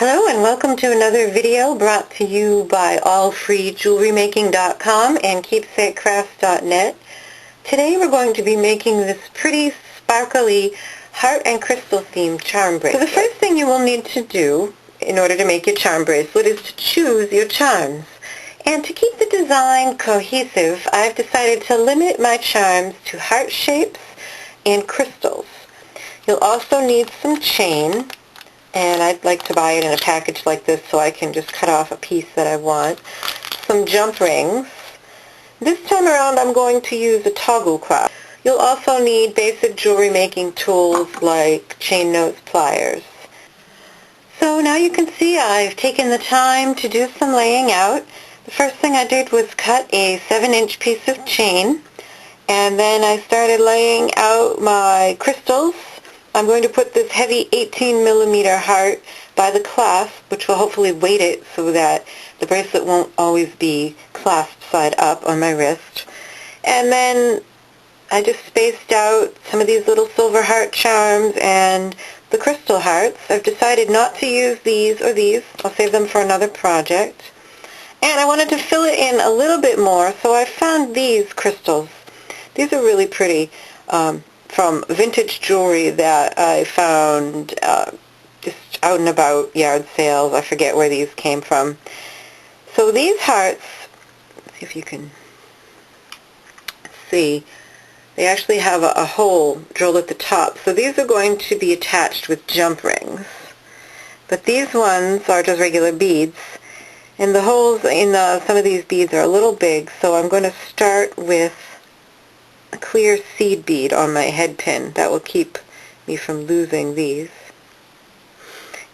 Hello and welcome to another video brought to you by allfreejewelrymaking.com and keepsakecrafts.net. Today we're going to be making this pretty sparkly heart and crystal themed charm bracelet. So the first thing you will need to do in order to make your charm bracelet is to choose your charms. And to keep the design cohesive, I've decided to limit my charms to heart shapes and crystals. You'll also need some chain. And I'd like to buy it in a package like this so I can just cut off a piece that I want. Some jump rings. This time around I'm going to use a toggle clasp. You'll also need basic jewelry making tools like chain nose pliers. So now you can see I've taken the time to do some laying out. The first thing I did was cut a 7-inch piece of chain, and then I started laying out my crystals. I'm going to put this heavy 18mm heart by the clasp, which will hopefully weight it so that the bracelet won't always be clasped side up on my wrist. And then I just spaced out some of these little silver heart charms and the crystal hearts. I've decided not to use these or these. I'll save them for another project. And I wanted to fill it in a little bit more, so I found these crystals. These are really pretty. From vintage jewelry that I found just out and about, yard sales. I forget where these came from. So these hearts, let's see if you can see, they actually have a hole drilled at the top. So these are going to be attached with jump rings. But these ones are just regular beads. And the holes in some of these beads are a little big, so I'm going to start with a clear seed bead on my head pin. That will keep me from losing these.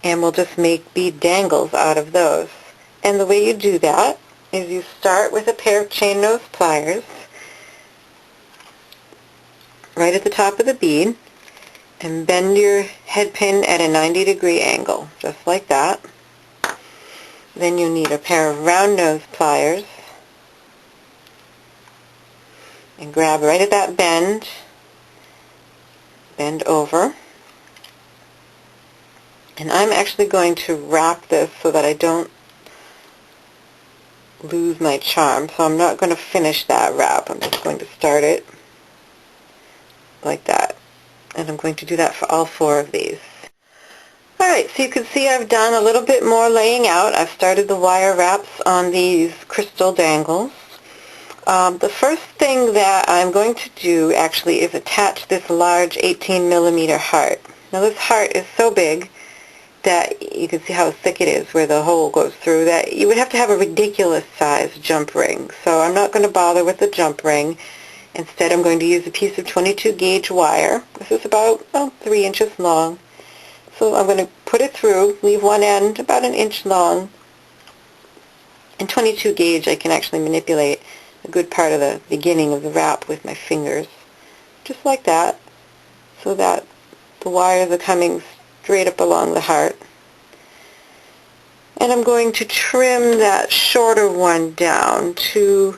And we'll just make bead dangles out of those. And the way you do that is you start with a pair of chain nose pliers right at the top of the bead and bend your head pin at a 90-degree angle, just like that. Then you need a pair of round nose pliers and grab right at that bend, bend over. And I'm actually going to wrap this so that I don't lose my charm. So I'm not going to finish that wrap. I'm just going to start it like that. And I'm going to do that for all 4 of these. Alright, so you can see I've done a little bit more laying out. I've started the wire wraps on these crystal dangles. The first thing that I'm going to do actually is attach this large 18mm heart. Now this heart is so big that you can see how thick it is where the hole goes through, that you would have to have a ridiculous size jump ring. So I'm not going to bother with the jump ring. Instead I'm going to use a piece of 22 gauge wire. This is about 3 inches long. So I'm going to put it through, leave one end about 1 inch long. And 22 gauge I can actually manipulate a good part of the beginning of the wrap with my fingers, just like that, so that the wires are coming straight up along the heart. And I'm going to trim that shorter one down to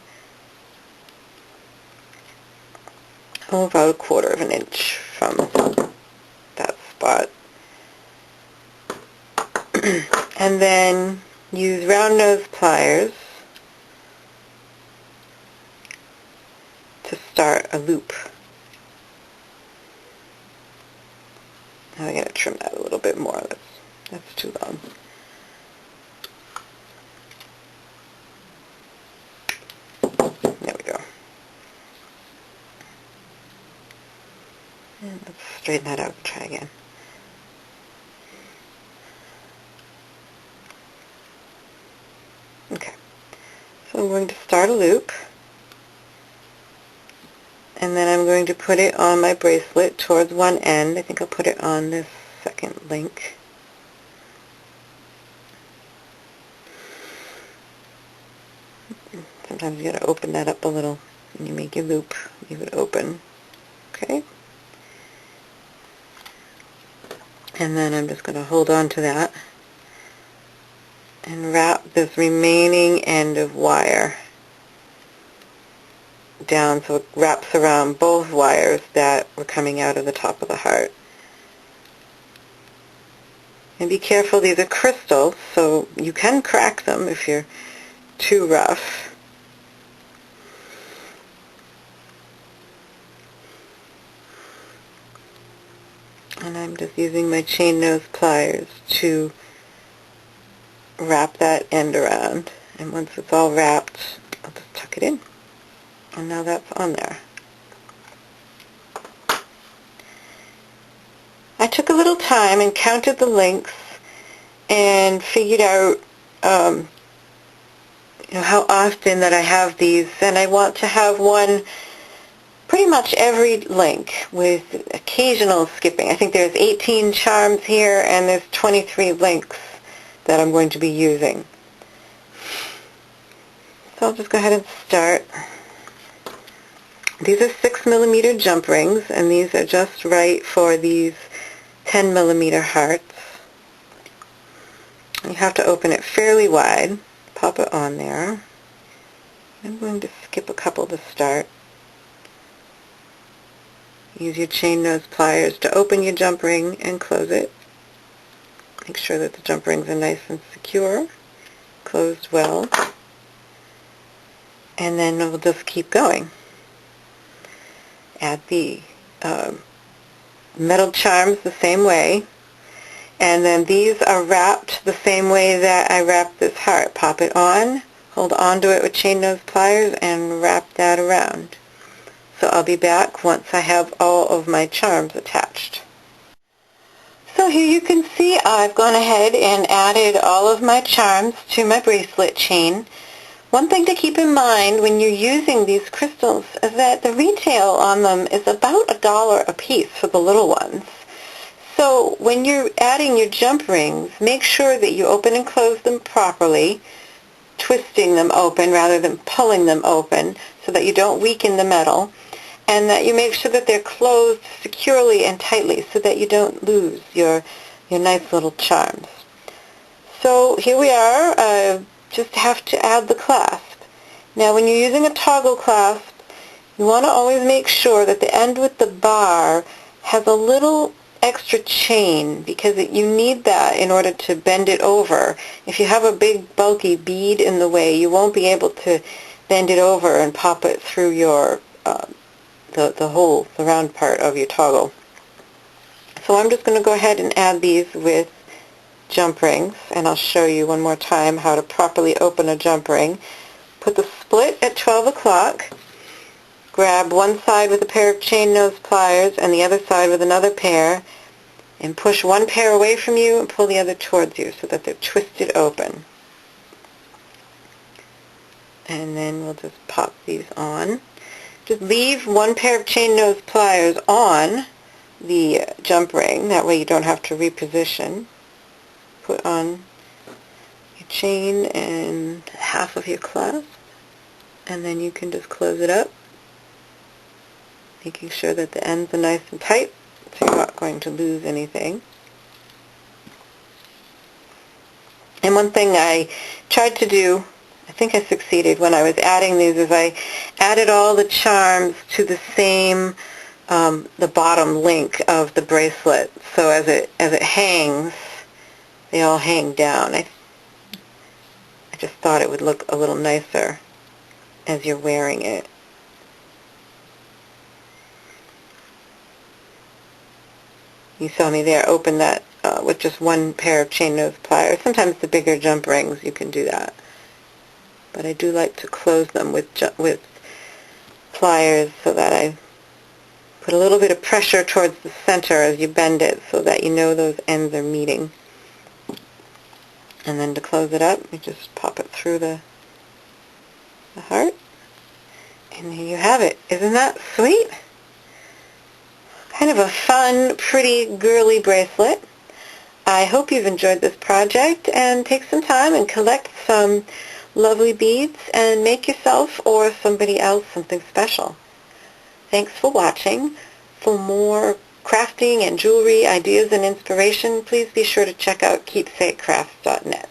about 1/4 of an inch from that spot. And then use round nose pliers to start a loop. Now I gotta trim that a little bit more. That's too long. There we go. And let's straighten that out and try again. Okay. So I'm going to start a loop. And then I'm going to put it on my bracelet towards one end. I think I'll put it on this second link. Sometimes you gotta open that up a little when you make your loop. Leave it open. Okay? And then I'm just gonna hold on to that and wrap this remaining end of wire down so it wraps around both wires that were coming out of the top of the heart. And be careful, these are crystals, so you can crack them if you're too rough. And I'm just using my chain nose pliers to wrap that end around. And once it's all wrapped, I'll just tuck it in. And now that's on there. I took a little time and counted the links and figured out how often that I have these, and I want to have one pretty much every link with occasional skipping. I think there's 18 charms here and there's 23 links that I'm going to be using. So I'll just go ahead and start. These are 6mm jump rings, and these are just right for these 10mm hearts. You have to open it fairly wide. Pop it on there. I'm going to skip a couple to start. Use your chain nose pliers to open your jump ring and close it. Make sure that the jump rings are nice and secure, closed well. And then we'll just keep going. Add the metal charms the same way. And then these are wrapped the same way that I wrapped this heart. Pop it on, hold on to it with chain nose pliers, and wrap that around. So I'll be back once I have all of my charms attached. So here you can see I've gone ahead and added all of my charms to my bracelet chain. One thing to keep in mind when you're using these crystals is that the retail on them is about $1 a piece for the little ones. So when you're adding your jump rings, make sure that you open and close them properly, twisting them open rather than pulling them open so that you don't weaken the metal, and that you make sure that they're closed securely and tightly so that you don't lose your nice little charms. So here we are. Just have to add the clasp. Now when you're using a toggle clasp, you want to always make sure that the end with the bar has a little extra chain, because you need that in order to bend it over. If you have a big bulky bead in the way, you won't be able to bend it over and pop it through your the hole, the round part of your toggle. So I'm just going to go ahead and add these with jump rings, and I'll show you one more time how to properly open a jump ring. Put the split at 12 o'clock. Grab one side with a pair of chain nose pliers and the other side with another pair, and push one pair away from you and pull the other towards you so that they're twisted open. And then we'll just pop these on. Just leave one pair of chain nose pliers on the jump ring, that way you don't have to reposition. Put on your chain and half of your clasp, and then you can just close it up, making sure that the ends are nice and tight so you're not going to lose anything. And one thing I tried to do, I think I succeeded when I was adding these, is I added all the charms to the same, the bottom link of the bracelet, so as it hangs, they all hang down. I just thought it would look a little nicer as you're wearing it. You saw me there open that with just one pair of chain nose pliers. Sometimes the bigger jump rings you can do that, but I do like to close them with pliers so that I put a little bit of pressure towards the center as you bend it so that you know those ends are meeting. And then to close it up, you just pop it through the heart, and here you have it. Isn't that sweet? Kind of a fun, pretty, girly bracelet. I hope you've enjoyed this project, and take some time and collect some lovely beads and make yourself or somebody else something special. Thanks for watching. For more crafting and jewelry ideas and inspiration, please be sure to check out keepsakecrafts.net.